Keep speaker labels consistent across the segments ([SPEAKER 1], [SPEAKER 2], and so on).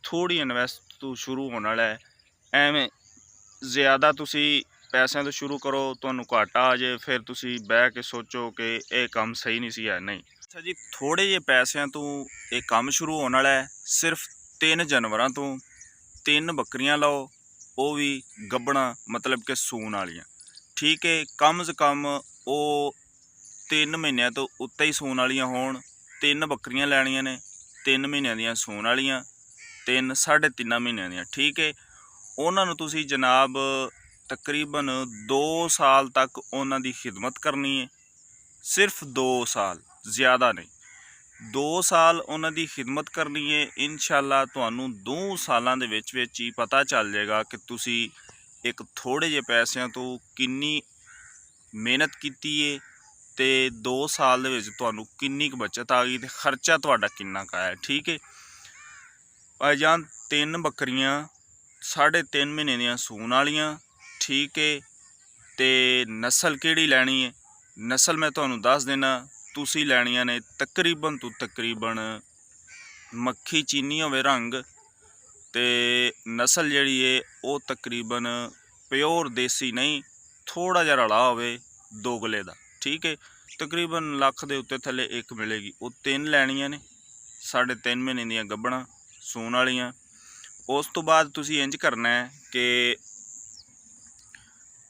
[SPEAKER 1] ਥੋੜ੍ਹੀ ਇਨਵੈਸਟ ਤੋਂ ਸ਼ੁਰੂ ਹੋਣ ਵਾਲਾ ਹੈ। ਐਵੇਂ ਜ਼ਿਆਦਾ ਤੁਸੀਂ ਪੈਸਿਆਂ ਤੋਂ ਸ਼ੁਰੂ ਕਰੋ, ਤੁਹਾਨੂੰ ਘਾਟਾ ਆ ਜਾਏ, ਫਿਰ ਤੁਸੀਂ ਬਹਿ ਕੇ ਸੋਚੋ ਕਿ ਇਹ ਕੰਮ ਸਹੀ ਨਹੀਂ ਸੀ। ਨਹੀਂ ਅੱਛਾ ਜੀ, ਥੋੜ੍ਹੇ ਜਿਹੇ ਪੈਸਿਆਂ ਤੋਂ ਇਹ ਕੰਮ ਸ਼ੁਰੂ ਹੋਣ ਵਾਲਾ ਹੈ। ਸਿਰਫ 3 ਜਾਨਵਰਾਂ ਤੋਂ 3 ਬੱਕਰੀਆਂ ਲਓ, ਉਹ ਵੀ ਗੱਭਣਾ, ਮਤਲਬ ਕਿ ਸੂਣ ਵਾਲੀਆਂ। ਠੀਕ ਹੈ, ਕਮ ਸੇ ਕਮ ਉਹ 3 ਮਹੀਨਿਆਂ ਤੋਂ ਉੱਤੇ ਹੀ ਸੂਣ ਵਾਲੀਆਂ ਹੋਣ। 3 ਬੱਕਰੀਆਂ ਲੈਣੀਆਂ ਨੇ, 3 ਮਹੀਨਿਆਂ ਦੀਆਂ ਸੂਣ ਵਾਲੀਆਂ, 3 ਸਾਢੇ 3 ਮਹੀਨਿਆਂ ਦੀਆਂ। ਠੀਕ ਹੈ, ਉਹਨਾਂ ਨੂੰ ਤੁਸੀਂ ਜਨਾਬ ਤਕਰੀਬਨ 2 ਸਾਲ ਤੱਕ ਉਹਨਾਂ ਦੀ ਖਿਦਮਤ ਕਰਨੀ ਹੈ। ਸਿਰਫ 2 ਸਾਲ, ਜ਼ਿਆਦਾ ਨਹੀਂ। 2 ਸਾਲ ਉਹਨਾਂ ਦੀ ਖਿਦਮਤ ਕਰਨੀ ਹੈ। ਇਨਸ਼ਾਅੱਲਾ ਤੁਹਾਨੂੰ 2 ਸਾਲਾਂ ਦੇ ਵਿੱਚ ਹੀ ਪਤਾ ਚੱਲ ਜਾਏਗਾ ਕਿ ਤੁਸੀਂ ਇੱਕ ਥੋੜ੍ਹੇ ਜਿਹੇ ਪੈਸਿਆਂ ਤੋਂ ਕਿੰਨੀ ਮਿਹਨਤ ਕੀਤੀ ਹੈ ਅਤੇ 2 ਸਾਲ ਦੇ ਵਿੱਚ ਤੁਹਾਨੂੰ ਕਿੰਨੀ ਕੁ ਬੱਚਤ ਆ ਗਈ ਅਤੇ ਖਰਚਾ ਤੁਹਾਡਾ ਕਿੰਨਾ ਕੁ ਆਇਆ। ਠੀਕ ਹੈ ਭਾਈਜਾਨ, 3 ਬੱਕਰੀਆਂ ਸਾਢੇ 3 ਮਹੀਨੇ ਦੀਆਂ ਸੂਣ ਵਾਲੀਆਂ। ਠੀਕ ਹੈ, ਅਤੇ ਨਸਲ ਕਿਹੜੀ ਲੈਣੀ ਹੈ? ਨਸਲ ਮੈਂ ਤੁਹਾਨੂੰ ਦੱਸ ਦੇਣਾ, ਤੁਸੀਂ ਲੈਣੀਆਂ ਨੇ ਤਕਰੀਬਨ ਤੋਂ ਤਕਰੀਬਨ ਮੱਖੀ ਚੀਨੀ ਹੋਵੇ ਰੰਗ, ਅਤੇ ਨਸਲ ਜਿਹੜੀ ਹੈ ਉਹ ਤਕਰੀਬਨ ਪਿਓਰ ਦੇਸੀ ਨਹੀਂ, ਥੋੜ੍ਹਾ ਜਿਹਾ ਰਲਾ ਹੋਵੇ ਦੋਗਲੇ ਦਾ। ਠੀਕ ਹੈ, ਤਕਰੀਬਨ ਲੱਖ ਦੇ ਉੱਤੇ ਥੱਲੇ ਇੱਕ ਮਿਲੇਗੀ। ਉਹ 3 ਲੈਣੀਆਂ ਨੇ, ਸਾਢੇ 3 ਮਹੀਨੇ ਦੀਆਂ ਗੱਭਣਾ ਸੂਣ ਵਾਲੀਆਂ। ਉਸ ਤੋਂ ਬਾਅਦ ਤੁਸੀਂ ਇੰਝ ਕਰਨਾ ਹੈ ਕਿ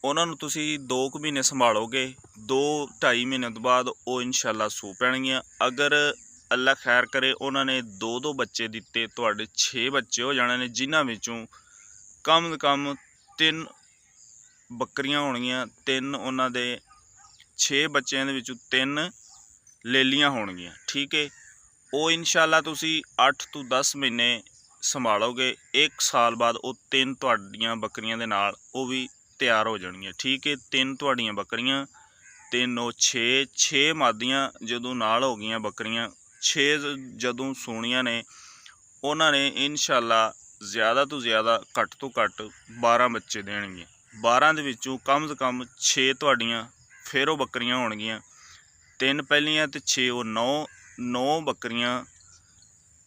[SPEAKER 1] ਉਹਨਾਂ ਨੂੰ ਤੁਸੀਂ 2 ਕੁ ਮਹੀਨੇ ਸੰਭਾਲੋਗੇ, 2-2.5 ਮਹੀਨੇ ਤੋਂ ਬਾਅਦ ਉਹ ਇਨਸ਼ਾਅੱਲਾ ਸੂ ਪੈਣਗੀਆਂ। ਅਗਰ ਅੱਲਾ ਖੈਰ ਕਰੇ ਉਹਨਾਂ ਨੇ 2-2 ਬੱਚੇ ਦਿੱਤੇ, ਤੁਹਾਡੇ 6 ਬੱਚੇ ਹੋ ਜਾਣੇ ਨੇ, ਜਿਨ੍ਹਾਂ ਵਿੱਚੋਂ ਕਮ ਸੇ ਕਮ 3 ਬੱਕਰੀਆਂ ਹੋਣਗੀਆਂ। 3 ਉਹਨਾਂ ਦੇ 6 ਬੱਚਿਆਂ ਦੇ ਵਿੱਚੋਂ 3 ਲੇਲੀਆਂ ਹੋਣਗੀਆਂ। ਠੀਕ ਹੈ, ਉਹ ਇਨਸ਼ਾਅੱਲਾ ਤੁਸੀਂ 8 ਤੋਂ 10 ਮਹੀਨੇ ਸੰਭਾਲੋਗੇ। 1 ਸਾਲ ਬਾਅਦ ਉਹ 3 ਤੁਹਾਡੀਆਂ ਬੱਕਰੀਆਂ ਦੇ ਨਾਲ ਉਹ ਵੀ ਤਿਆਰ ਹੋ ਜਾਣਗੀਆਂ। ਠੀਕ ਹੈ, 3 ਤੁਹਾਡੀਆਂ ਬੱਕਰੀਆਂ, 3 ਉਹ 6 ਮਾਦੀਆਂ ਜਦੋਂ ਨਾਲ ਹੋ ਗਈਆਂ ਬੱਕਰੀਆਂ, 6 ਜਦੋਂ ਸੂਣੀਆਂ ਨੇ, ਉਹਨਾਂ ਨੇ ਇਨਸ਼ਾਅੱਲਾ ਜ਼ਿਆਦਾ ਤੋਂ ਜ਼ਿਆਦਾ ਘੱਟ ਤੋਂ ਘੱਟ 12 ਬੱਚੇ ਦੇਣਗੀਆਂ। 12 ਦੇ ਵਿੱਚੋਂ ਕਮ ਸੇ ਕਮ 6 ਤੁਹਾਡੀਆਂ ਫਿਰ ਉਹ ਬੱਕਰੀਆਂ ਹੋਣਗੀਆਂ, 3 ਪਹਿਲੀਆਂ ਅਤੇ 6 ਉਹ 9 ਬੱਕਰੀਆਂ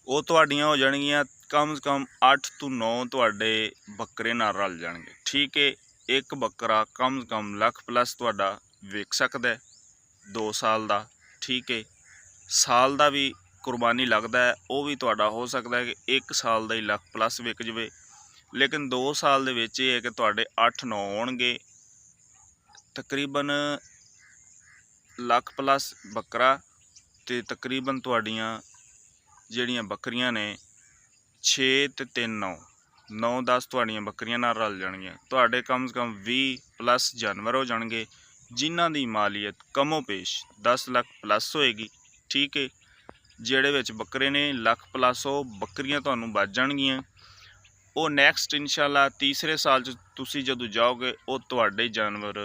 [SPEAKER 1] ਉਹ ਤੁਹਾਡੀਆਂ ਹੋ ਜਾਣਗੀਆਂ। ਕਮ ਸੇ ਕਮ 8 ਤੋਂ 9 ਤੁਹਾਡੇ ਬੱਕਰੇ ਨਾਲ ਰਲ ਜਾਣਗੇ। ਠੀਕ ਹੈ, ਇੱਕ ਬੱਕਰਾ ਕਮ ਸੇ ਕਮ ਲੱਖ ਪਲੱਸ ਤੁਹਾਡਾ ਵਿਕ ਸਕਦਾ 2 ਸਾਲ ਦਾ। ਠੀਕ ਹੈ, ਸਾਲ ਦਾ ਵੀ ਕੁਰਬਾਨੀ ਲੱਗਦਾ ਹੈ, ਉਹ ਵੀ ਤੁਹਾਡਾ ਹੋ ਸਕਦਾ ਹੈ ਕਿ 1 ਸਾਲ ਦਾ ਹੀ ਲੱਖ ਪਲੱਸ ਵਿਕ ਜਾਵੇ। ਲੇਕਿਨ 2 ਸਾਲ ਦੇ ਵਿੱਚ ਇਹ ਹੈ ਕਿ ਤੁਹਾਡੇ 8-9 ਹੋਣਗੇ, ਤਕਰੀਬਨ ਲੱਖ ਪਲੱਸ ਬੱਕਰਾ, ਅਤੇ ਤਕਰੀਬਨ ਤੁਹਾਡੀਆਂ ਜਿਹੜੀਆਂ ਬੱਕਰੀਆਂ ਨੇ 6 ਅਤੇ 3 9-10 ਤੁਹਾਡੀਆਂ ਬੱਕਰੀਆਂ ਨਾਲ ਰਲ ਜਾਣਗੀਆਂ। ਤੁਹਾਡੇ ਕਮ ਸੇ ਕਮ 20 ਪਲੱਸ ਜਾਨਵਰ ਹੋ ਜਾਣਗੇ, ਜਿਨ੍ਹਾਂ ਦੀ ਮਾਲੀਅਤ ਕਮੋ ਪੇਸ਼ 10 ਲੱਖ ਪਲੱਸ ਹੋਏਗੀ। ਠੀਕ ਹੈ, ਜਿਹੜੇ ਵਿੱਚ ਬੱਕਰੇ ਨੇ ਲੱਖ ਪਲੱਸ ਉਹ ਬੱਕਰੀਆਂ ਤੁਹਾਨੂੰ ਬਚ ਜਾਣਗੀਆਂ। ਉਹ ਨੈਕਸਟ ਇਨਸ਼ਾਅੱਲਾ ਤੀਸਰੇ ਸਾਲ 'ਚ ਤੁਸੀਂ ਜਦੋਂ ਜਾਓਗੇ ਉਹ ਤੁਹਾਡੇ ਜਾਨਵਰ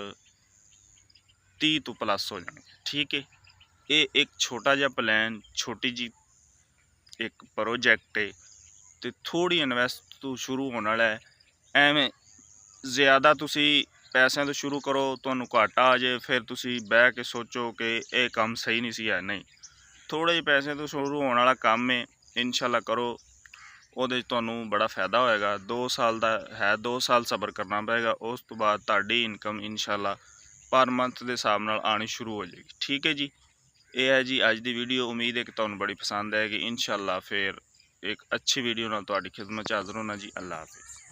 [SPEAKER 1] 30 ਤੋਂ ਪਲੱਸ ਹੋ ਜਾਣਗੇ। ਠੀਕ ਹੈ, ਇਹ ਇੱਕ ਛੋਟਾ ਜਿਹਾ ਪਲਾਨ, ਛੋਟੀ ਜਿਹੀ ਇੱਕ ਪ੍ਰੋਜੈਕਟ ਹੈ, ਅਤੇ ਥੋੜ੍ਹੀ ਇਨਵੈਸਟ ਤੋਂ ਸ਼ੁਰੂ ਹੋਣ ਵਾਲਾ ਹੈ। ਐਵੇਂ ਜ਼ਿਆਦਾ ਤੁਸੀਂ ਪੈਸਿਆਂ ਤੋਂ ਸ਼ੁਰੂ ਕਰੋ, ਤੁਹਾਨੂੰ ਘਾਟਾ ਆ ਜਾਏ, ਫਿਰ ਤੁਸੀਂ ਬਹਿ ਕੇ ਸੋਚੋ ਕਿ ਇਹ ਕੰਮ ਸਹੀ ਨਹੀਂ ਸੀ। ਨਹੀਂ, ਥੋੜ੍ਹੇ ਜਿਹੇ ਪੈਸਿਆਂ ਤੋਂ ਸ਼ੁਰੂ ਹੋਣ ਵਾਲਾ ਕੰਮ ਹੈ, ਇਨਸ਼ਾਅੱਲਾ ਕਰੋ, ਉਹਦੇ 'ਚ ਤੁਹਾਨੂੰ ਬੜਾ ਫਾਇਦਾ ਹੋਏਗਾ। 2 ਸਾਲ ਦਾ ਹੈ, 2 ਸਾਲ ਸਬਰ ਕਰਨਾ ਪਏਗਾ। ਉਸ ਤੋਂ ਬਾਅਦ ਤੁਹਾਡੀ ਇਨਕਮ ਇਨਸ਼ਾਅੱਲਾ ਪਰ ਮੰਥ ਦੇ ਹਿਸਾਬ ਨਾਲ ਆਉਣੀ ਸ਼ੁਰੂ ਹੋ ਜਾਏਗੀ। ਠੀਕ ਹੈ ਜੀ, ਇਹ ਹੈ ਜੀ ਅੱਜ ਦੀ ਵੀਡੀਓ। ਉਮੀਦ ਹੈ ਕਿ ਤੁਹਾਨੂੰ ਬੜੀ ਪਸੰਦ ਆਏਗੀ। ਇਨਸ਼ਾਅੱਲਾ ਫਿਰ ਇੱਕ ਅੱਛੀ ਵੀਡੀਓ ਨਾਲ ਤੁਹਾਡੀ ਖਿਦਮਤ 'ਚ ਹਾਜ਼ਰ ਹੋਣਾ ਜੀ। ਅੱਲਾ ਹਾਫਿਜ਼।